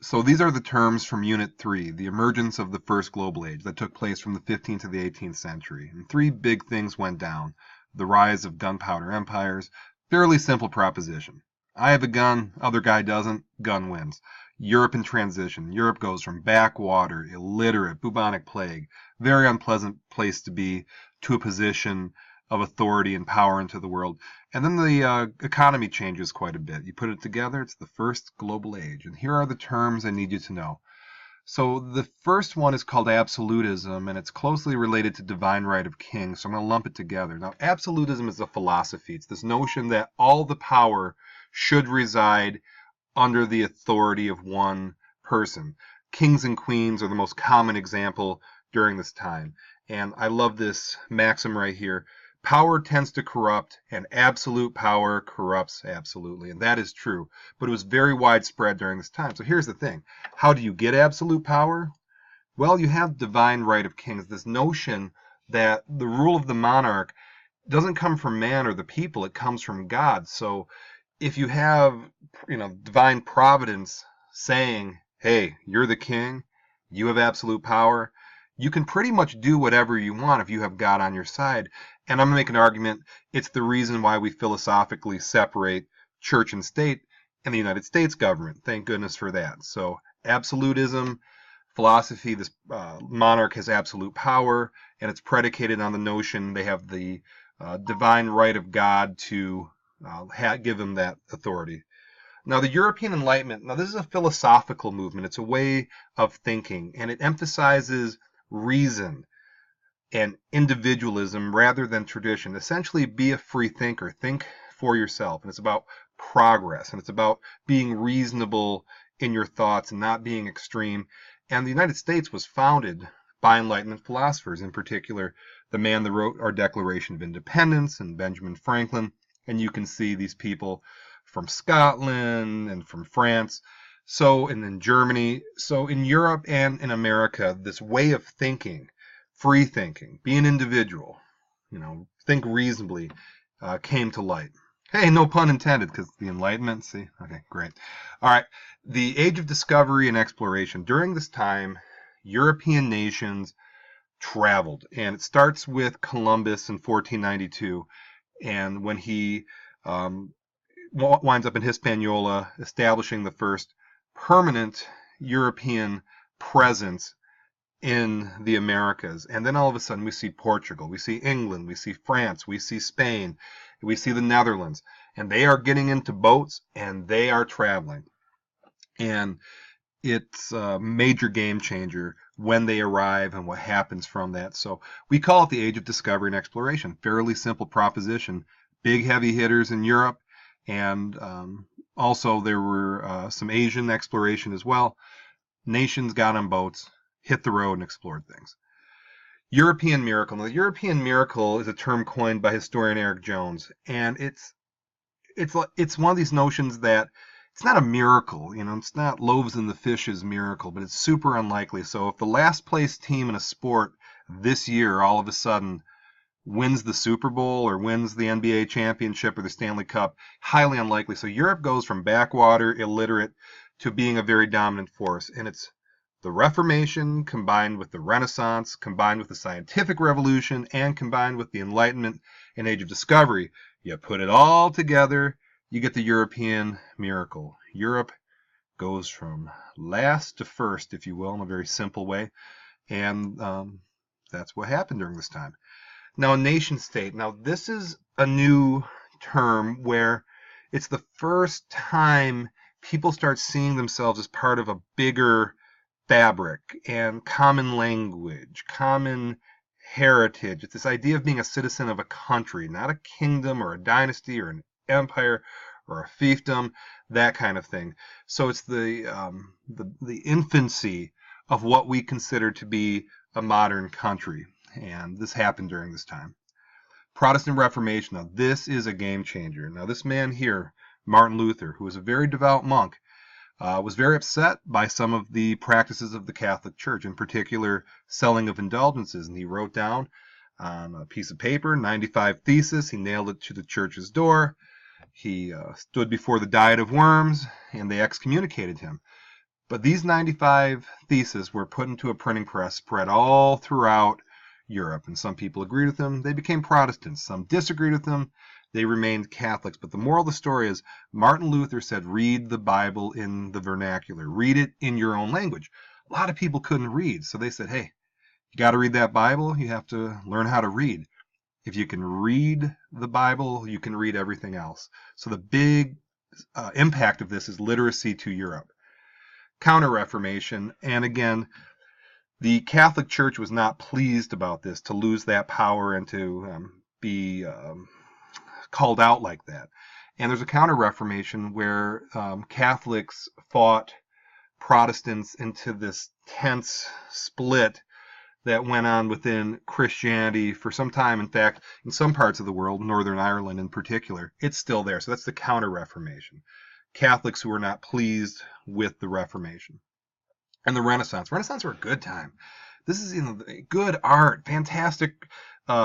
So these are the terms from Unit 3, the emergence of the first global age that took place from the 15th to the 18th century. And three big things went down. The rise of gunpowder empires, fairly simple proposition. I have a gun, other guy doesn't, gun wins. Europe in transition. Europe goes from backwater, illiterate, bubonic plague, very unpleasant place to be, to a position of authority and power into the world. And then the economy changes quite a bit. You put it together, it's the first global age. And here are the terms I need you to know. So the first one is called absolutism, and it's closely related to divine right of kings, so I'm going to lump it together. Now, absolutism is a philosophy. It's this notion that all the power should reside under the authority of one person. Kings and queens are the most common example during this time. And I love this maxim right here. Power tends to corrupt, and absolute power corrupts absolutely. And that is true. But it was very widespread during this time. So here's the thing. How do you get absolute power? Well, you have divine right of kings, this notion that the rule of the monarch doesn't come from man or the people, it comes from God. So if you have, divine providence saying, hey, you're the king, you have absolute power, you can pretty much do whatever you want if you have God on your side. And I'm going to make an argument, it's the reason why we philosophically separate church and state in the United States government. Thank goodness for that. So absolutism, philosophy, this monarch has absolute power, and it's predicated on the notion they have the divine right of God to give them that authority. Now, the European Enlightenment, this is a philosophical movement. It's a way of thinking, and it emphasizes reason and individualism rather than tradition. Essentially, be a free thinker. Think for yourself. And it's about progress, and it's about being reasonable in your thoughts and not being extreme. And the United States was founded by Enlightenment philosophers, in particular, the man that wrote our Declaration of Independence, and Benjamin Franklin. And you can see these people from Scotland and from France, and in Germany. So in Europe and in America, this way of thinking, free thinking, be an individual, think reasonably, came to light. Hey, no pun intended, because the Enlightenment, see? Okay, great. All right, the Age of Discovery and Exploration. During this time, European nations traveled, and it starts with Columbus in 1492, and when he winds up in Hispaniola, establishing the first permanent European presence in the Americas. And then all of a sudden we see Portugal, we see England, we see France, we see Spain, we see the Netherlands, and they are getting into boats and they are traveling. And it's a major game changer when they arrive and what happens from that. So we call it the Age of Discovery and Exploration. Fairly simple proposition. Big heavy hitters in Europe, and also there were some Asian exploration as well. Nations got on boats, hit the road, and explored things. European miracle. Now, the European miracle is a term coined by historian Eric Jones, and it's one of these notions that it's not a miracle, it's not loaves and the fishes miracle, but it's super unlikely. So if the last place team in a sport this year all of a sudden wins the Super Bowl or wins the NBA championship or the Stanley Cup, highly unlikely. So Europe goes from backwater, illiterate, to being a very dominant force. And it's the Reformation combined with the Renaissance, combined with the Scientific Revolution, and combined with the Enlightenment and Age of Discovery. You put it all together, you get the European miracle. Europe goes from last to first, if you will, in a very simple way. And that's what happened during this time. Now, a nation state. Now, this is a new term where it's the first time people start seeing themselves as part of a bigger fabric and common language, common heritage. It's this idea of being a citizen of a country, not a kingdom or a dynasty or an empire or a fiefdom, that kind of thing. So it's the infancy of what we consider to be a modern country. And this happened during this time. Protestant Reformation. Now, this is a game changer. Now, this man here, Martin Luther, who was a very devout monk, was very upset by some of the practices of the Catholic Church, in particular, selling of indulgences. And he wrote down on a piece of paper, 95 Theses. He nailed it to the church's door. He stood before the Diet of Worms, and they excommunicated him. But these 95 theses were put into a printing press, spread all throughout Europe, and some people agreed with them. They became Protestants. Some disagreed with them. They remained Catholics. But the moral of the story is Martin Luther said, read the Bible in the vernacular. Read it in your own language. A lot of people couldn't read, so they said, hey, you got to read that Bible. You have to learn how to read. If you can read the Bible, you can read everything else. So the big impact of this is literacy to Europe. Counter-Reformation, and again, the Catholic Church was not pleased about this, to lose that power and to be called out like that. And there's a Counter-Reformation where Catholics fought Protestants into this tense split that went on within Christianity for some time. In fact, in some parts of the world, Northern Ireland in particular, it's still there. So that's the Counter-Reformation. Catholics who were not pleased with the Reformation. And the Renaissance. Renaissance were a good time. This is good art, fantastic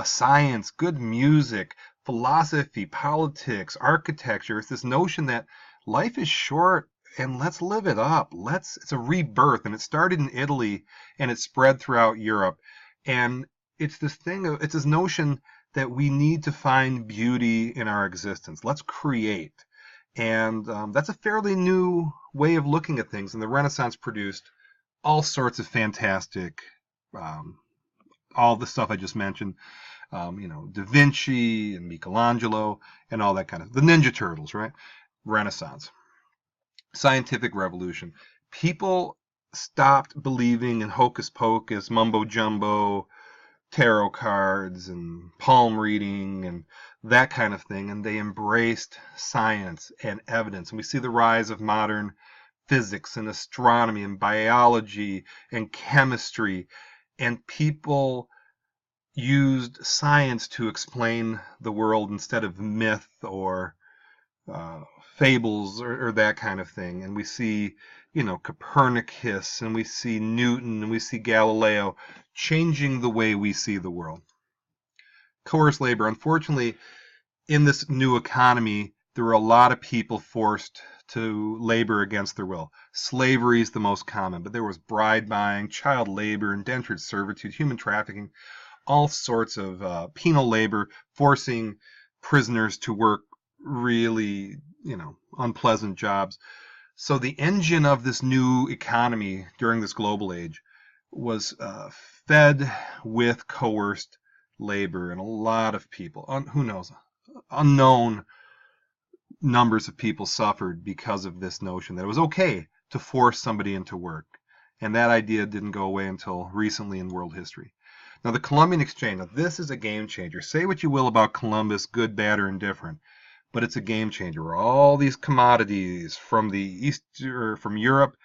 science, good music, philosophy, politics, architecture. It's this notion that life is short and let's live it up. It's a rebirth, and it started in Italy and it spread throughout Europe. And it's this notion that we need to find beauty in our existence. Let's create. And that's a fairly new way of looking at things. And the Renaissance produced all sorts of fantastic, all the stuff I just mentioned, Da Vinci and Michelangelo and all that kind of, the Ninja Turtles, right? Renaissance. Scientific revolution. People stopped believing in hocus pocus, mumbo jumbo, tarot cards and palm reading and that kind of thing, and they embraced science and evidence. And we see the rise of modern physics and astronomy and biology and chemistry, and people used science to explain the world instead of myth or fables or that kind of thing. And we see, Copernicus, and we see Newton, and we see Galileo changing the way we see the world. Coerced labor. Unfortunately, in this new economy, there were a lot of people forced to labor against their will. Slavery is the most common, but there was bride buying, child labor, indentured servitude, human trafficking, all sorts of penal labor, forcing prisoners to work really, unpleasant jobs. So the engine of this new economy during this global age was fed with coerced labor, and a lot of people, who knows, unknown numbers of people suffered because of this notion that it was okay to force somebody into work. And that idea didn't go away until recently in world history. Now, the Columbian Exchange, now this is a game changer. Say what you will about Columbus, good, bad, or indifferent, but it's a game changer where all these commodities from the east, or from Europe,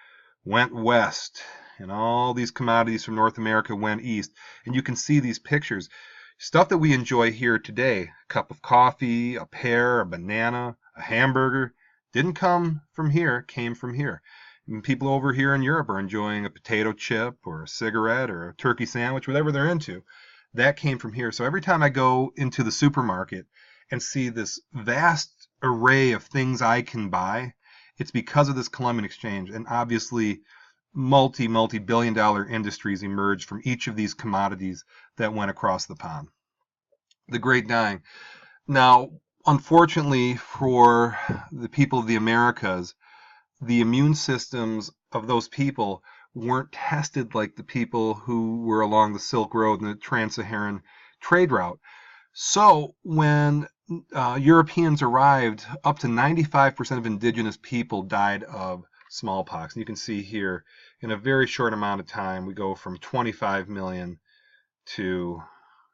went west, and all these commodities from North America went east. And you can see these pictures. Stuff that we enjoy here today, a cup of coffee, a pear, a banana, a hamburger, didn't come from here, came from here. And people over here in Europe are enjoying a potato chip or a cigarette or a turkey sandwich, whatever they're into. That came from here. So every time I go into the supermarket and see this vast array of things I can buy, it's because of this Columbian Exchange. And obviously, multi-billion dollar industries emerged from each of these commodities that went across the pond. The Great Dying. Now, unfortunately for the people of the Americas, the immune systems of those people weren't tested like the people who were along the Silk Road and the Trans-Saharan trade route. So when Europeans arrived, up to 95% of indigenous people died of smallpox. And you can see here, in a very short amount of time, we go from 25 million to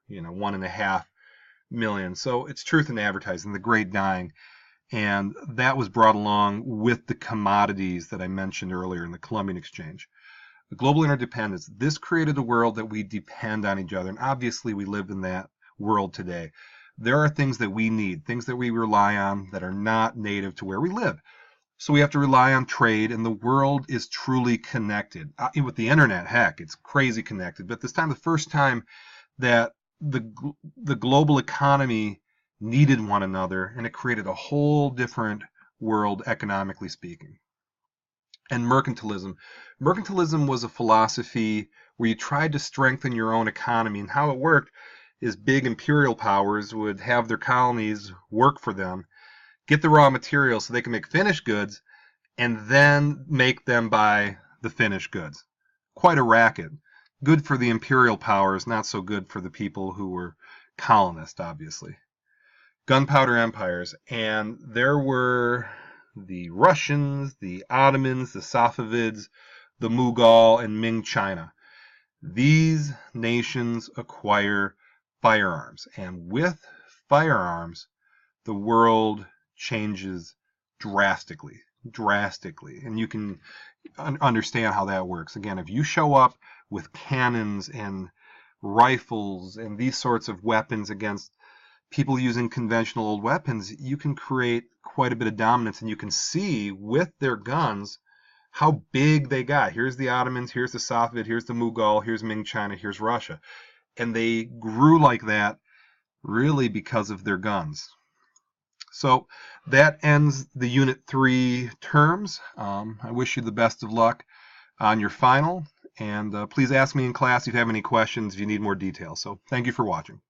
1.5 million. So it's truth in advertising, the Great Dying. And that was brought along with the commodities that I mentioned earlier in the Columbian Exchange. The global interdependence, this created a world that we depend on each other. And obviously we live in that world today. There are things that we need, things that we rely on that are not native to where we live. So we have to rely on trade, and the world is truly connected. With the internet, heck, it's crazy connected. But this time, the first time that the global economy needed one another, and it created a whole different world economically speaking. and mercantilism. Mercantilism was a philosophy where you tried to strengthen your own economy, and how it worked is big imperial powers would have their colonies work for them, get the raw materials so they can make finished goods, and then make them buy the finished goods. Quite a racket. Good for the imperial powers, not so good for the people who were colonists, obviously. Gunpowder empires, and there were the Russians, the Ottomans, the Safavids, the Mughal, and Ming China. These nations acquire firearms, and with firearms, the world changes drastically. And you can understand how that works. Again, if you show up with cannons and rifles and these sorts of weapons against people using conventional old weapons, you can create quite a bit of dominance, and you can see with their guns how big they got. Here's the Ottomans, here's the Safavid, here's the Mughal, here's Ming China, here's Russia. And they grew like that really because of their guns. So that ends the Unit 3 terms. I wish you the best of luck on your final, and please ask me in class if you have any questions, if you need more details. So thank you for watching.